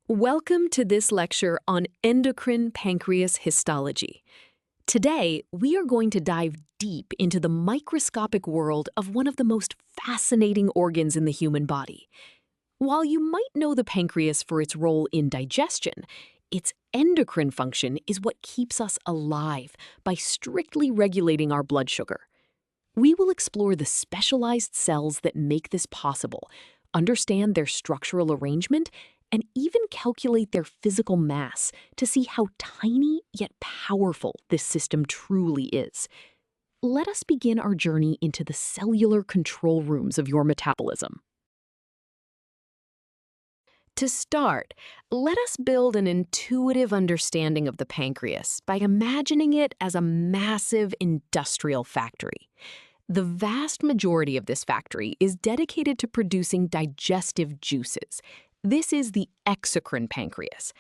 Welcome to this lecture on endocrine pancreas histology. Today, we are going to dive deep into the microscopic world of one of the most fascinating organs in the human body. While you might know the pancreas for its role in digestion, its endocrine function is what keeps us alive by strictly regulating our blood sugar. We will explore the specialized cells that make this possible, understand their structural arrangement, and even calculate their physical mass to see how tiny yet powerful this system truly is. Let us begin our journey into the cellular control rooms of your metabolism. To start, let us build an intuitive understanding of the pancreas by imagining it as a massive industrial factory. The vast majority of this factory is dedicated to producing digestive juices. This is the exocrine pancreas.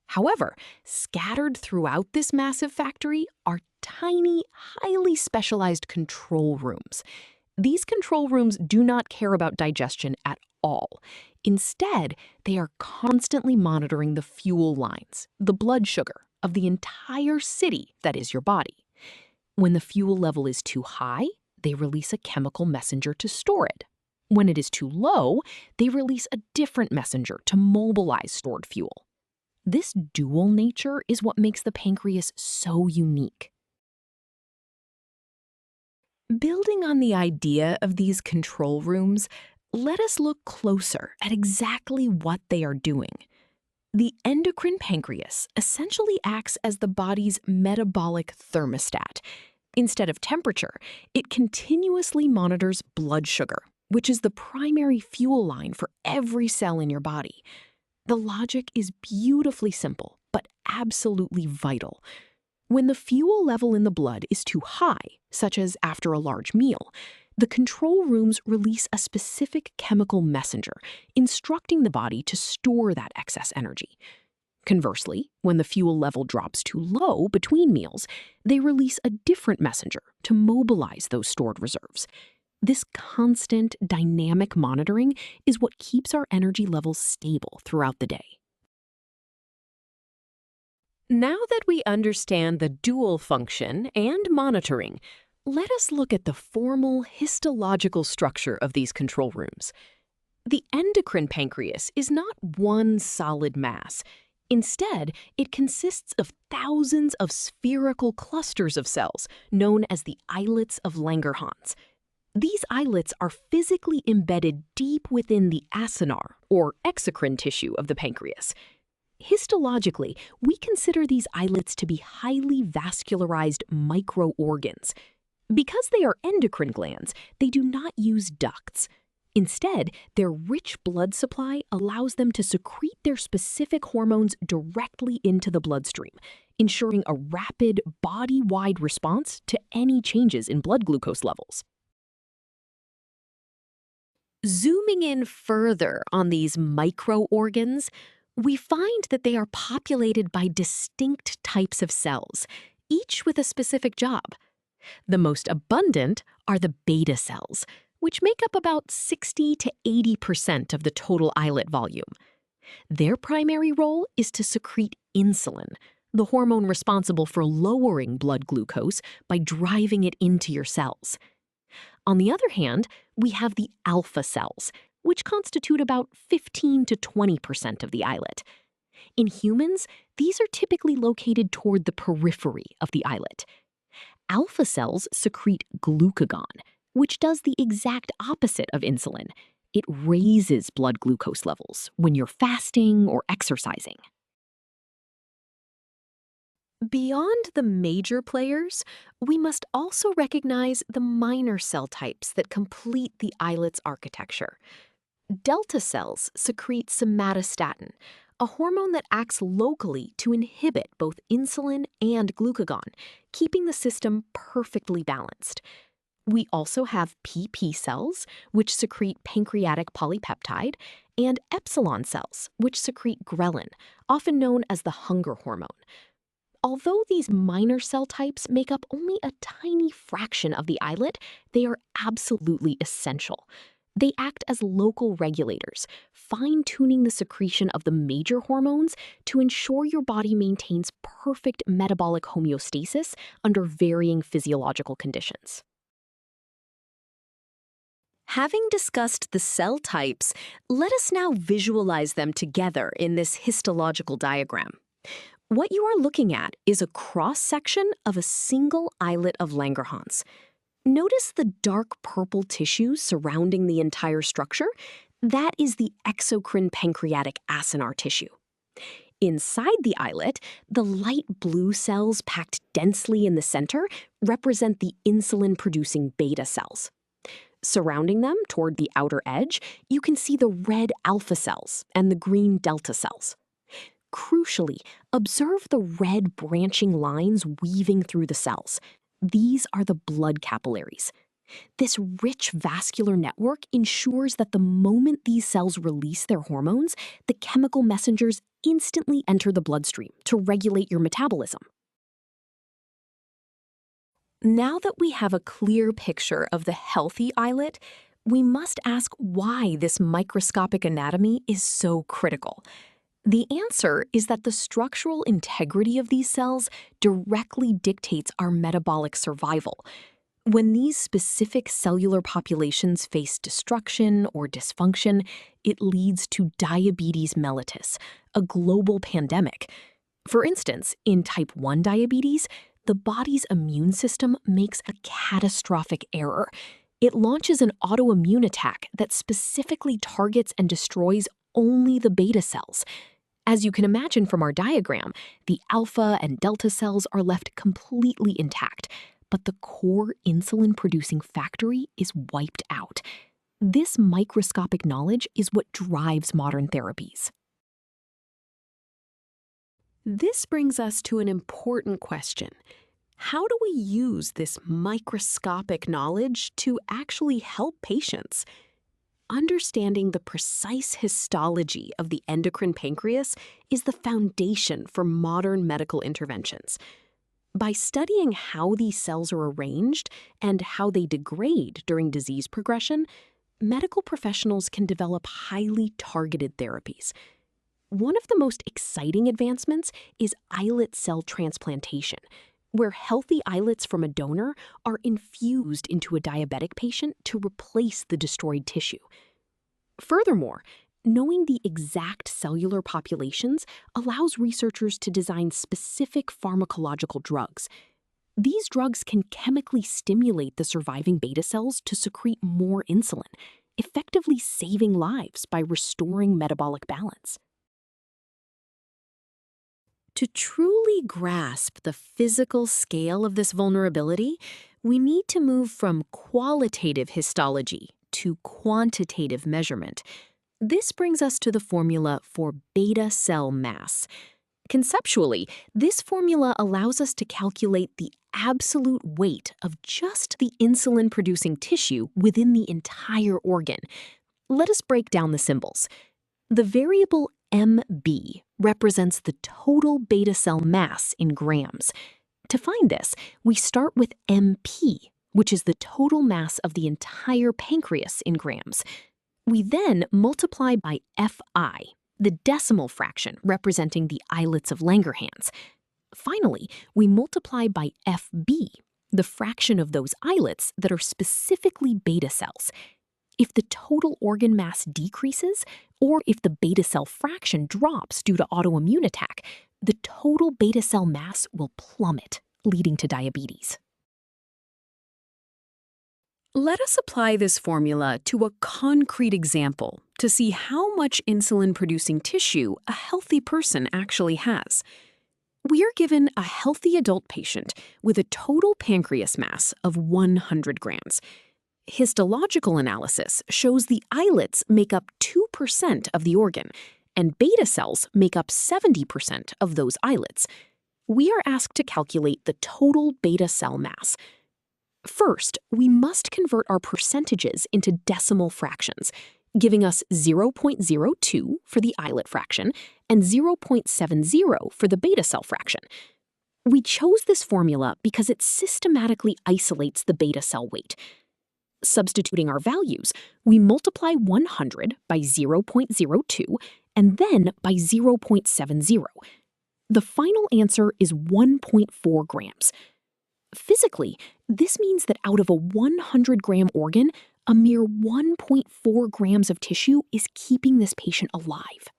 However, scattered throughout this massive factory are tiny, highly specialized control rooms. These control rooms do not care about digestion at all. Instead, they are constantly monitoring the fuel lines, the blood sugar, of the entire city that is your body. When the fuel level is too high, they release a chemical messenger to store it. When it is too low, they release a different messenger to mobilize stored fuel. This dual nature is what makes the pancreas so unique. Building on the idea of these control rooms, let us look closer at exactly what they are doing. The endocrine pancreas essentially acts as the body's metabolic thermostat. Instead of temperature, it continuously monitors blood sugar, which is the primary fuel line for every cell in your body. The logic is beautifully simple, but absolutely vital. When the fuel level in the blood is too high, such as after a large meal, the control rooms release a specific chemical messenger, instructing the body to store that excess energy. Conversely, when the fuel level drops too low between meals, they release a different messenger to mobilize those stored reserves. This constant, dynamic monitoring is what keeps our energy levels stable throughout the day. Now that we understand the dual function and monitoring, let us look at the formal histological structure of these control rooms. The endocrine pancreas is not one solid mass. Instead, it consists of thousands of spherical clusters of cells known as the islets of Langerhans. These islets are physically embedded deep within the acinar, or exocrine tissue of the pancreas. Histologically, we consider these islets to be highly vascularized microorgans. Because they are endocrine glands, they do not use ducts. Instead, their rich blood supply allows them to secrete their specific hormones directly into the bloodstream, ensuring a rapid, body-wide response to any changes in blood glucose levels. Zooming in further on these microorgans, we find that they are populated by distinct types of cells, each with a specific job. The most abundant are the beta cells, which make up about 60 to 80% of the total islet volume. Their primary role is to secrete insulin, the hormone responsible for lowering blood glucose by driving it into your cells. On the other hand, we have the alpha cells, which constitute about 15 to 20% of the islet. In humans, these are typically located toward the periphery of the islet. Alpha cells secrete glucagon, which does the exact opposite of insulin. It raises blood glucose levels when you're fasting or exercising. Beyond the major players, we must also recognize the minor cell types that complete the islet's architecture. Delta cells secrete somatostatin, a hormone that acts locally to inhibit both insulin and glucagon, keeping the system perfectly balanced. We also have PP cells, which secrete pancreatic polypeptide, and epsilon cells, which secrete ghrelin, often known as the hunger hormone. Although these minor cell types make up only a tiny fraction of the islet, they are absolutely essential. They act as local regulators, fine-tuning the secretion of the major hormones to ensure your body maintains perfect metabolic homeostasis under varying physiological conditions. Having discussed the cell types, let us now visualize them together in this histological diagram. What you are looking at is a cross-section of a single islet of Langerhans. Notice the dark purple tissue surrounding the entire structure? That is the exocrine pancreatic acinar tissue. Inside the islet, the light blue cells packed densely in the center represent the insulin-producing beta cells. Surrounding them, toward the outer edge, you can see the red alpha cells and the green delta cells. Crucially, observe the red branching lines weaving through the cells. These are the blood capillaries. This rich vascular network ensures that the moment these cells release their hormones, the chemical messengers instantly enter the bloodstream to regulate your metabolism. Now that we have a clear picture of the healthy islet, we must ask why this microscopic anatomy is so critical. The answer is that the structural integrity of these cells directly dictates our metabolic survival. When these specific cellular populations face destruction or dysfunction, it leads to diabetes mellitus, a global pandemic. For instance, in type 1 diabetes, the body's immune system makes a catastrophic error. It launches an autoimmune attack that specifically targets and destroys only the beta cells. As you can imagine from our diagram, the alpha and delta cells are left completely intact, but the core insulin-producing factory is wiped out. This microscopic knowledge is what drives modern therapies. This brings us to an important question. How do we use this microscopic knowledge to actually help patients? Understanding the precise histology of the endocrine pancreas is the foundation for modern medical interventions. By studying how these cells are arranged and how they degrade during disease progression, medical professionals can develop highly targeted therapies. One of the most exciting advancements is islet cell transplantation, where healthy islets from a donor are infused into a diabetic patient to replace the destroyed tissue. Furthermore, knowing the exact cellular populations allows researchers to design specific pharmacological drugs. These drugs can chemically stimulate the surviving beta cells to secrete more insulin, effectively saving lives by restoring metabolic balance. To truly grasp the physical scale of this vulnerability, we need to move from qualitative histology to quantitative measurement. This brings us to the formula for beta cell mass. Conceptually, this formula allows us to calculate the absolute weight of just the insulin-producing tissue within the entire organ. Let us break down the symbols. The variable MB represents the total beta cell mass in grams. To find this, we start with MP, which is the total mass of the entire pancreas in grams. We then multiply by Fi, the decimal fraction representing the islets of Langerhans. Finally, we multiply by FB, the fraction of those islets that are specifically beta cells. If the total organ mass decreases, or if the beta cell fraction drops due to autoimmune attack, the total beta cell mass will plummet, leading to diabetes. Let us apply this formula to a concrete example to see how much insulin-producing tissue a healthy person actually has. We are given a healthy adult patient with a total pancreas mass of 100 grams. Histological analysis shows the islets make up 2% of the organ, and beta cells make up 70% of those islets. We are asked to calculate the total beta cell mass. First, we must convert our percentages into decimal fractions, giving us 0.02 for the islet fraction and 0.70 for the beta cell fraction. We chose this formula because it systematically isolates the beta cell weight. Substituting our values, we multiply 100 by 0.02 and then by 0.70. The final answer is 1.4 grams. Physically, this means that out of a 100-gram organ, a mere 1.4 grams of tissue is keeping this patient alive.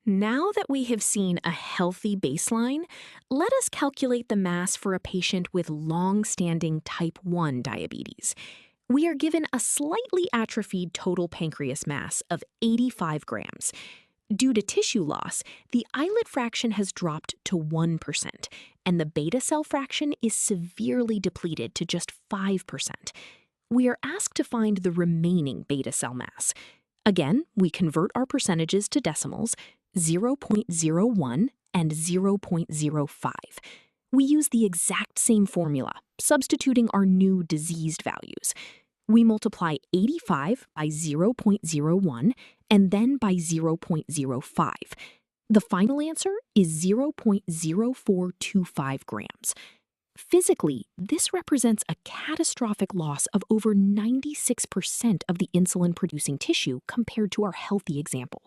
Now that we have seen a healthy baseline, let us calculate the mass for a patient with long-standing type 1 diabetes. We are given a slightly atrophied total pancreas mass of 85 grams. Due to tissue loss, the islet fraction has dropped to 1%, and the beta cell fraction is severely depleted to just 5%. We are asked to find the remaining beta cell mass. Again, we convert our percentages to decimals, 0.01 and 0.05. We use the exact same formula, substituting our new diseased values. We multiply 85 by 0.01 and then by 0.05. The final answer is 0.0425 grams. Physically, this represents a catastrophic loss of over 96% of the insulin-producing tissue compared to our healthy example.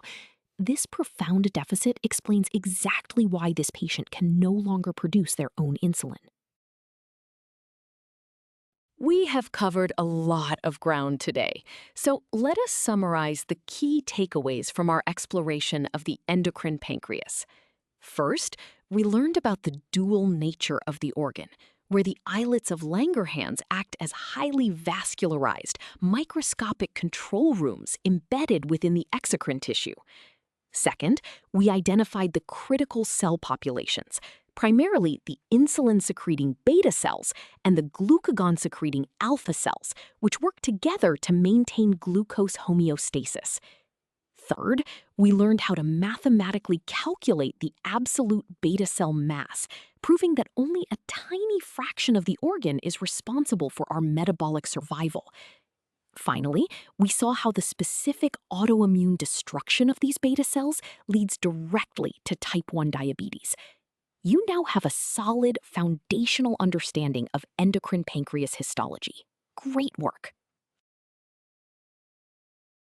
This profound deficit explains exactly why this patient can no longer produce their own insulin. We have covered a lot of ground today, so let us summarize the key takeaways from our exploration of the endocrine pancreas. First, we learned about the dual nature of the organ, where the islets of Langerhans act as highly vascularized, microscopic control rooms embedded within the exocrine tissue. Second, we identified the critical cell populations, primarily the insulin-secreting beta cells and the glucagon-secreting alpha cells, which work together to maintain glucose homeostasis. Third, we learned how to mathematically calculate the absolute beta cell mass, proving that only a tiny fraction of the organ is responsible for our metabolic survival. Finally, we saw how the specific autoimmune destruction of these beta cells leads directly to type 1 diabetes. You now have a solid, foundational understanding of endocrine pancreas histology. Great work!